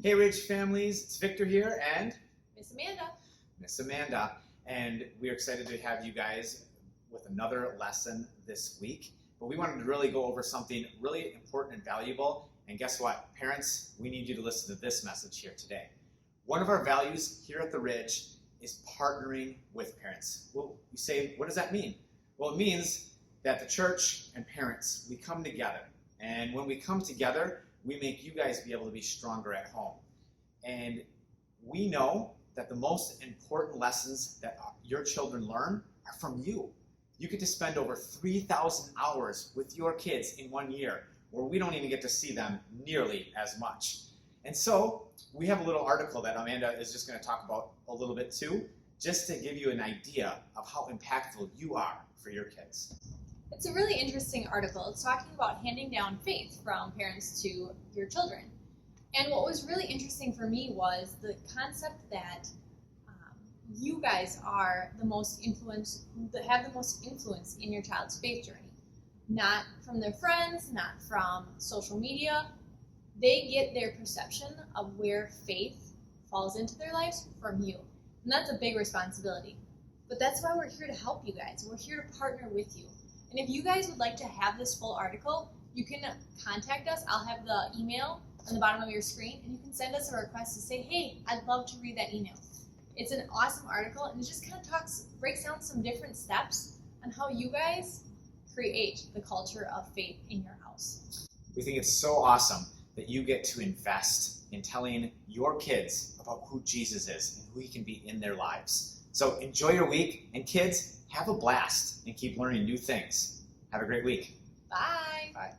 Hey Ridge families, it's Victor here and Miss Amanda. And we're excited to have you guys with another lesson this week. But we wanted to really go over something really important and valuable. And guess what? Parents, we need you to listen to this message here today. One of our values here at the Ridge is partnering with parents. Well, you say, what does that mean? Well, it means that the church and parents, we come together. And when we come together, we make you guys be able to be stronger at home. And we know that the most important lessons that your children learn are from you. You get to spend over 3,000 hours with your kids in 1 year, where we don't even get to see them nearly as much. And so we have a little article that Amanda is just going to talk about a little bit too, just to give you an idea of how impactful you are for your kids. It's a really interesting article. It's talking about handing down faith from parents to your children. And what was really interesting for me was the concept that you guys are the most influence, have the most influence in your child's faith journey. Not from their friends, not from social media. They get their perception of where faith falls into their lives from you. And that's a big responsibility. But that's why we're here to help you guys. We're here to partner with you. And if you guys would like to have this full article, you can contact us. I'll have the email on the bottom of your screen, and you can send us a request to say, hey, I'd love to read that email. It's an awesome article, and it just kind of breaks down some different steps on how you guys create the culture of faith in your house. We think it's so awesome that you get to invest in telling your kids about who Jesus is and who he can be in their lives. So enjoy your week, and kids, have a blast and keep learning new things. Have a great week. Bye. Bye.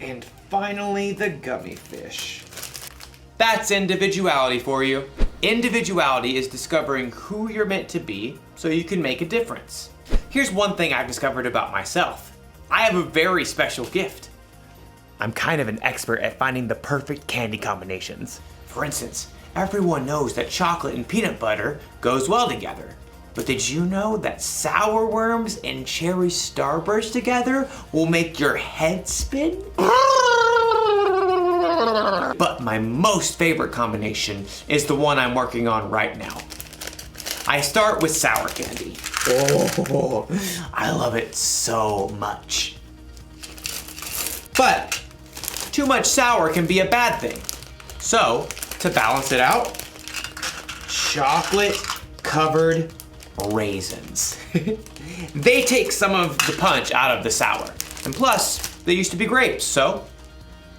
And finally, the gummy fish. That's individuality for you. Individuality is discovering who you're meant to be so you can make a difference. Here's one thing I've discovered about myself. I have a very special gift. I'm kind of an expert at finding the perfect candy combinations. For instance, everyone knows that chocolate and peanut butter goes well together. But did you know that sour worms and cherry starburst together will make your head spin? But my most favorite combination is the one I'm working on right now. I start with sour candy. Oh, I love it so much. But too much sour can be a bad thing. So, to balance it out, chocolate covered raisins. They take some of the punch out of the sour. And plus, they used to be grapes, so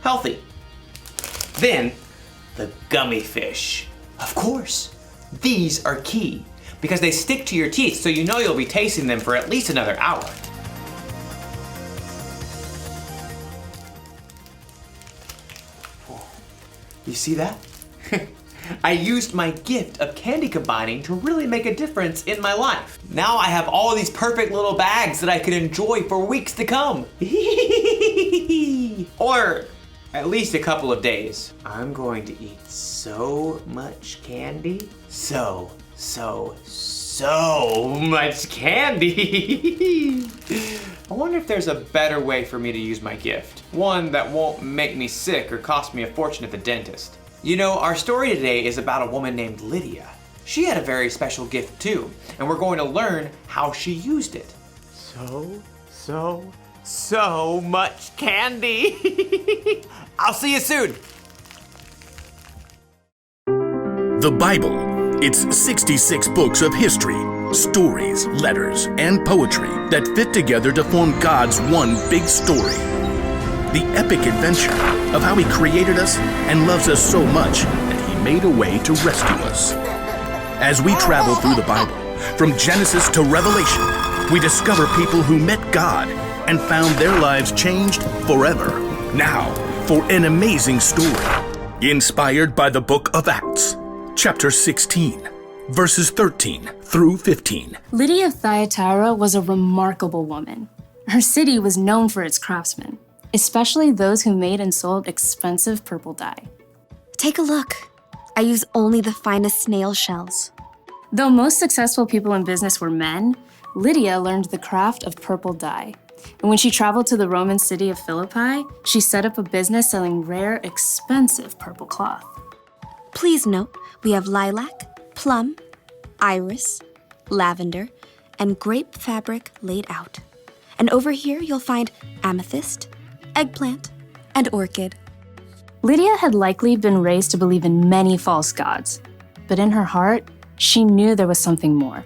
healthy. Then, the gummy fish. Of course, these are key because they stick to your teeth, so you know you'll be tasting them for at least another hour. You see that? I used my gift of candy combining to really make a difference in my life. Now I have all these perfect little bags that I can enjoy for weeks to come. Or at least a couple of days. I'm going to eat so much candy. So much candy. I wonder if there's a better way for me to use my gift. One that won't make me sick or cost me a fortune at the dentist. You know, our story today is about a woman named Lydia. She had a very special gift too, and we're going to learn how she used it. So much candy. I'll see you soon. The Bible. It's 66 books of history, stories, letters, and poetry that fit together to form God's one big story. The epic adventure of how He created us and loves us so much that He made a way to rescue us. As we travel through the Bible, from Genesis to Revelation, we discover people who met God and found their lives changed forever. Now, for an amazing story, inspired by the book of Acts, chapter 16, verses 13 through 15. Lydia of Thyatira was a remarkable woman. Her city was known for its craftsmen, especially those who made and sold expensive purple dye. Take a look. I use only the finest snail shells. Though most successful people in business were men, Lydia learned the craft of purple dye. And when she traveled to the Roman city of Philippi, she set up a business selling rare, expensive purple cloth. Please note, we have lilac, plum, iris, lavender, and grape fabric laid out. And over here you'll find amethyst, eggplant, and orchid. Lydia had likely been raised to believe in many false gods, but in her heart, she knew there was something more.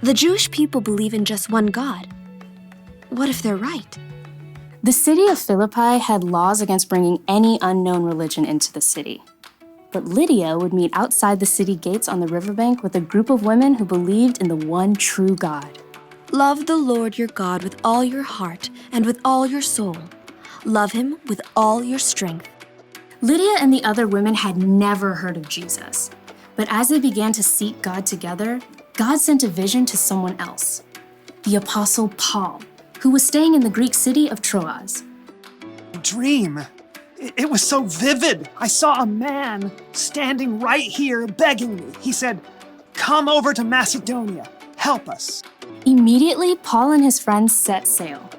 The Jewish people believe in just one God. What if they're right? The city of Philippi had laws against bringing any unknown religion into the city. But Lydia would meet outside the city gates on the riverbank with a group of women who believed in the one true God. Love the Lord your God with all your heart and with all your soul. Love Him with all your strength. Lydia and the other women had never heard of Jesus. But as they began to seek God together, God sent a vision to someone else, the Apostle Paul, who was staying in the Greek city of Troas. Dream. It was so vivid. I saw a man standing right here begging me. He said, "Come over to Macedonia. Help us." Immediately, Paul and his friends set sail.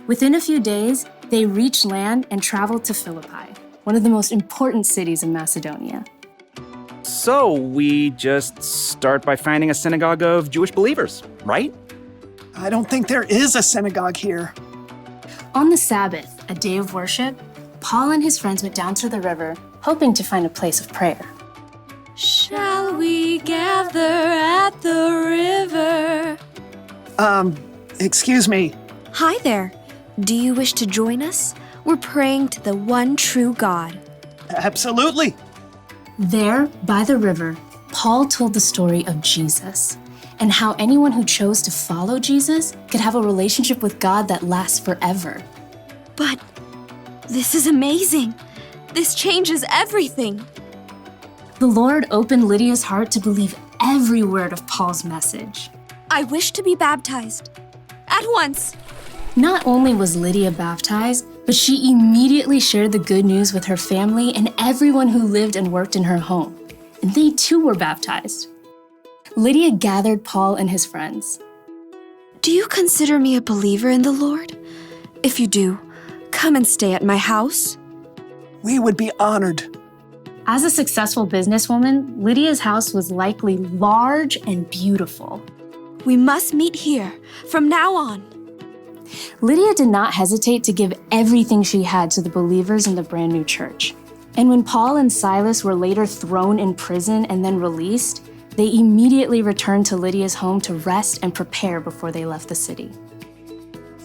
Within a few days, they reached land and traveled to Philippi, one of the most important cities in Macedonia. So we just start by finding a synagogue of Jewish believers, right? I don't think there is a synagogue here. On the Sabbath, a day of worship, Paul and his friends went down to the river, hoping to find a place of prayer. Shall we gather at the river? Excuse me. Hi there. Do you wish to join us? We're praying to the one true God. Absolutely. There, by the river, Paul told the story of Jesus and how anyone who chose to follow Jesus could have a relationship with God that lasts forever. But This is amazing. This changes everything. The Lord opened Lydia's heart to believe every word of Paul's message. I wish to be baptized. At once. Not only was Lydia baptized, but she immediately shared the good news with her family and everyone who lived and worked in her home. And they too were baptized. Lydia gathered Paul and his friends. Do you consider me a believer in the Lord? If you do, come and stay at my house. We would be honored. As a successful businesswoman, Lydia's house was likely large and beautiful. We must meet here from now on. Lydia did not hesitate to give everything she had to the believers in the brand new church. And when Paul and Silas were later thrown in prison and then released, they immediately returned to Lydia's home to rest and prepare before they left the city.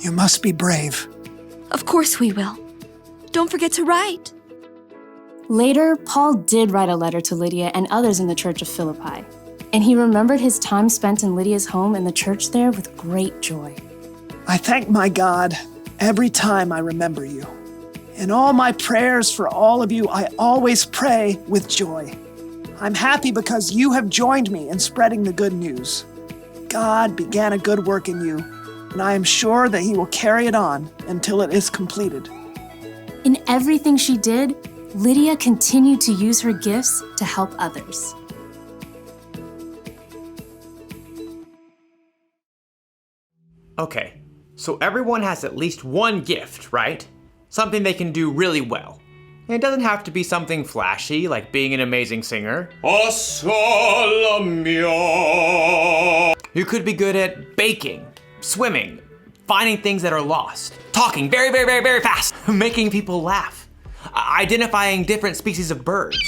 You must be brave. Of course we will. Don't forget to write. Later, Paul did write a letter to Lydia and others in the church of Philippi, and he remembered his time spent in Lydia's home and the church there with great joy. I thank my God every time I remember you. In all my prayers for all of you, I always pray with joy. I'm happy because you have joined me in spreading the good news. God began a good work in you, and I am sure that he will carry it on until it is completed. In everything she did, Lydia continued to use her gifts to help others. Okay, so everyone has at least one gift, right? Something they can do really well. And it doesn't have to be something flashy, like being an amazing singer. You could be good at baking, swimming, finding things that are lost, talking very, very, very, very fast, making people laugh, identifying different species of birds.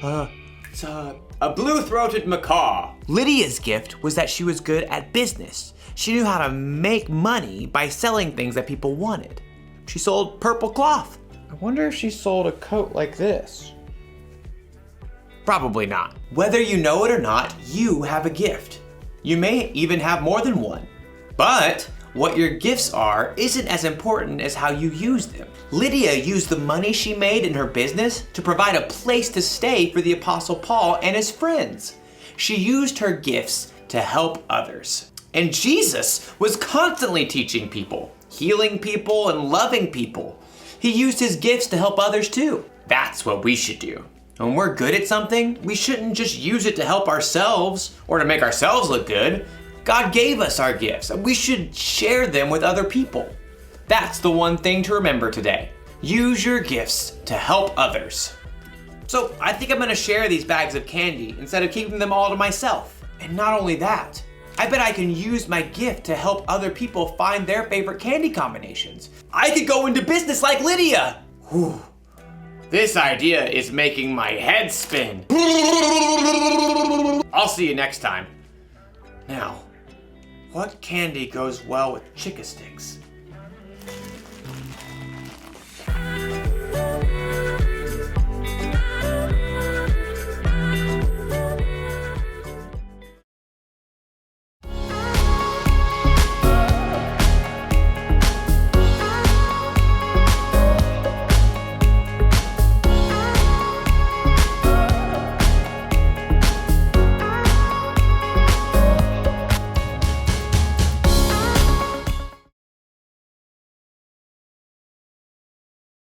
It's a blue-throated macaw. Lydia's gift was that she was good at business. She knew how to make money by selling things that people wanted. She sold purple cloth. I wonder if she sold a coat like this. Probably not. Whether you know it or not, you have a gift. You may even have more than one. But what your gifts are isn't as important as how you use them. Lydia used the money she made in her business to provide a place to stay for the Apostle Paul and his friends. She used her gifts to help others. And Jesus was constantly teaching people, healing people, and loving people. He used his gifts to help others too. That's what we should do. When we're good at something, we shouldn't just use it to help ourselves or to make ourselves look good. God gave us our gifts, and we should share them with other people. That's the one thing to remember today. Use your gifts to help others. So I think I'm gonna share these bags of candy instead of keeping them all to myself. And not only that, I bet I can use my gift to help other people find their favorite candy combinations. I could go into business like Lydia. Whew. This idea is making my head spin. I'll see you next time. Now, what candy goes well with Chick-a-Sticks?